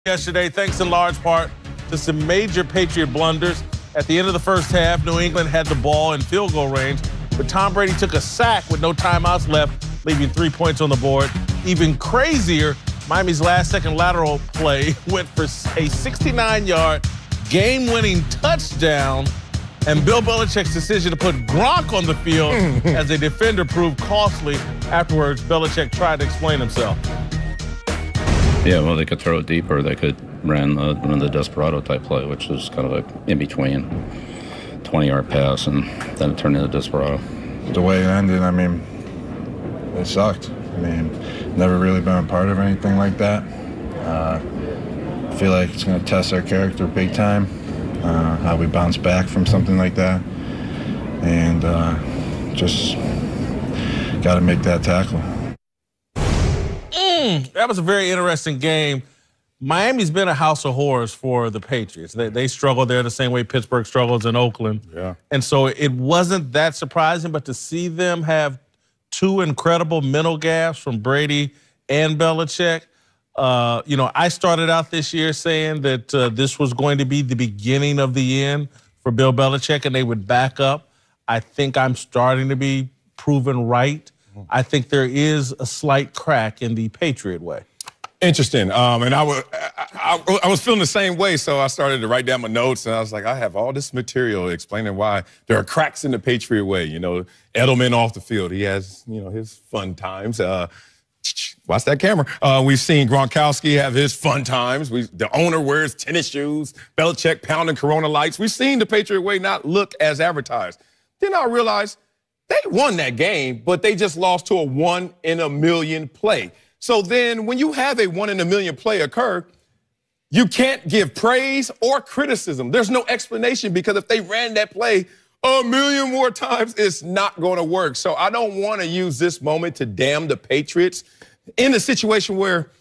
Yesterday, thanks in large part to some major Patriot blunders. At the end of the first half, New England had the ball in field goal range, but Tom Brady took a sack with no timeouts left, leaving 3 points on the board. Even crazier, Miami's last-second lateral play went for a 69-yard game-winning touchdown, and Bill Belichick's decision to put Gronk on the field as a defender proved costly. Afterwards, Belichick tried to explain himself. Yeah, well, they could throw it deeper. They could run the Desperado type play, which was kind of like in between 20-yard pass, and then it turned into Desperado. The way it ended, I mean, it sucked. I mean, never really been a part of anything like that. I feel like it's going to test our character big time, how we bounce back from something like that, and just got to make that tackle. That was a very interesting game. Miami's been a house of horrors for the Patriots. They struggle there the same way Pittsburgh struggles in Oakland. Yeah. And so it wasn't that surprising, but to see them have two incredible mental gaffes from Brady and Belichick, I started out this year saying that this was going to be the beginning of the end for Bill Belichick, and they would back up. I think I'm starting to be proven right. I think there is a slight crack in the Patriot way. Interesting. And I was feeling the same way, so I started to write down my notes, and I was like, I have all this material explaining why there are cracks in the Patriot way. You know, Edelman off the field, he has, his fun times. Watch that camera. We've seen Gronkowski have his fun times. The owner wears tennis shoes. Belichick pounding Corona lights. We've seen the Patriot way not look as advertised. Then I realized they won that game, but they just lost to a 1 in a million play. So then when you have a 1 in a million play occur, you can't give praise or criticism. There's no explanation, because if they ran that play a million more times, it's not going to work. So I don't want to use this moment to damn the Patriots in a situation where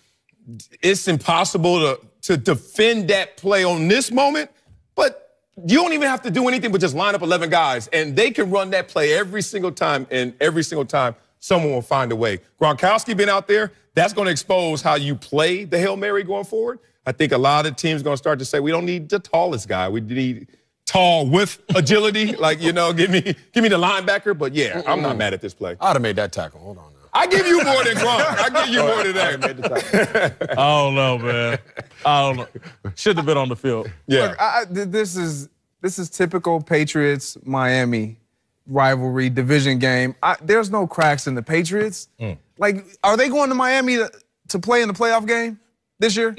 it's impossible to defend that play on this moment. But you don't even have to do anything but just line up 11 guys, and they can run that play every single time, and every single time someone will find a way. Gronkowski been out there. That's going to expose how you play the Hail Mary going forward. I think a lot of teams are going to start to say, we don't need the tallest guy. We need tall with agility. Like, give me the linebacker. But, yeah, I'm not mad at this play. I'd have made that tackle. Hold on now. I give you more than Gronk. I give you more than that. I don't know, man. I don't know. Should have been on the field. Yeah. Look, this is typical Patriots Miami rivalry division game. There's no cracks in the Patriots. Like, are they going to Miami to play in the playoff game this year?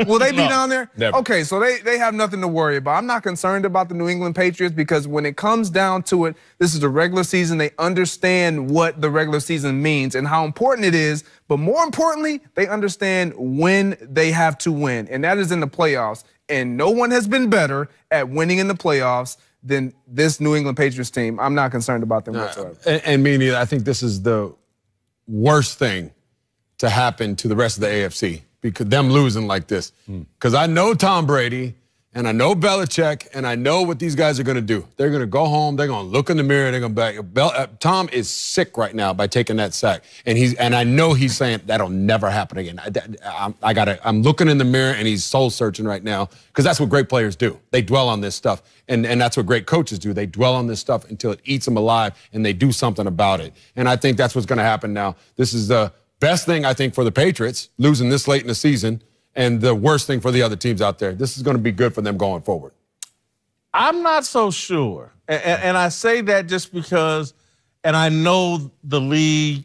Will they be down there? Never. Okay, so they have nothing to worry about. I'm not concerned about the New England Patriots, because when it comes down to it, this is the regular season. They understand what the regular season means and how important it is. But more importantly, they understand when they have to win, and that is in the playoffs. And no one has been better at winning in the playoffs than this New England Patriots team. I'm not concerned about them whatsoever. And me neither. I think this is the worst thing to happen to the rest of the AFC, because them losing like this. Because I know Tom Brady, and I know Belichick, and I know what these guys are going to do. They're going to go home. They're going to look in the mirror. They're going to be Tom is sick right now by taking that sack, and I know he's saying that'll never happen again. I'm looking in the mirror, and he's soul searching right now, because that's what great players do. They dwell on this stuff, and that's what great coaches do. They dwell on this stuff until it eats them alive, and they do something about it. And I think that's what's going to happen now. This is the best thing, I think, for the Patriots, losing this late in the season, and the worst thing for the other teams out there. This is going to be good for them going forward. I'm not so sure. And I say that just because, and I know the league,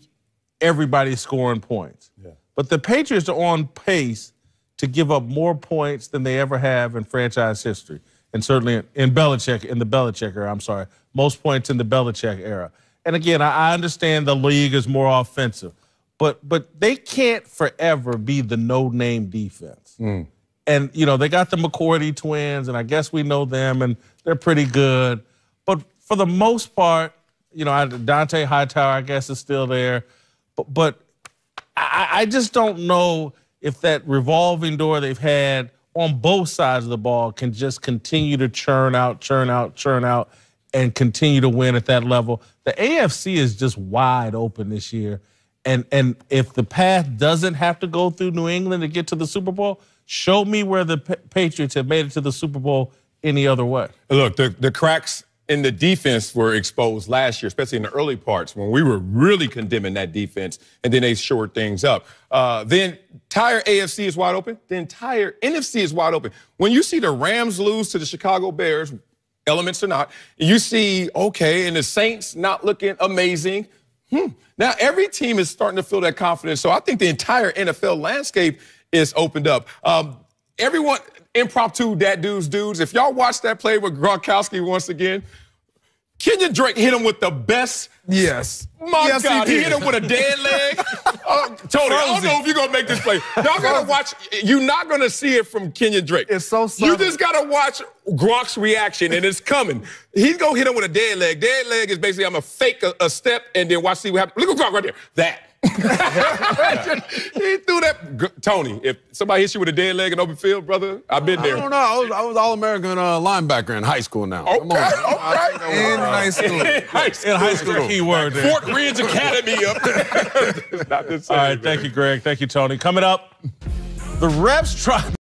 everybody's scoring points. Yeah. But the Patriots are on pace to give up more points than they ever have in franchise history. And certainly in the Belichick era, most points in the Belichick era. And again, I understand the league is more offensive. But they can't forever be the no-name defense. And, they got the McCourty twins, and I guess we know them, and they're pretty good. But for the most part, Dante Hightower, I guess, is still there. But I just don't know if that revolving door they've had on both sides of the ball can just continue to churn out, and continue to win at that level. The AFC is just wide open this year. And if the path doesn't have to go through New England to get to the Super Bowl, Show me where the Patriots have made it to the Super Bowl any other way. Look, the cracks in the defense were exposed last year, especially in the early parts when we were really condemning that defense, and then they shored things up. The entire AFC is wide open. The entire NFC is wide open. When you see the Rams lose to the Chicago Bears, elements or not, you see, okay, and the Saints not looking amazing. Now every team is starting to feel that confidence. So I think the entire NFL landscape is opened up. Everyone, impromptu dad dudes. If y'all watch that play with Gronkowski once again, Kenyon Drake hit him with the best. Yes. My God, he hit him with a dead leg. Tony, I don't know if you're going to make this play. Y'all got to watch. You're not going to see it from Kenyon Drake. It's so subtle. You just got to watch Gronk's reaction, and it's coming. He's going to hit him with a dead leg. Dead leg is basically I'm going to fake a step and then see what happens. Look at Gronk right there. That. He threw that. Tony, if somebody hits you with a dead leg in open field, brother, I've been there. I don't know. I was All-American linebacker in high school now. Okay, Come on. in high school. In high school, key word there. Fort Ridge Academy up there. Not the same, all right, thank you, Greg. Thank you, Tony. Coming up, the refs try.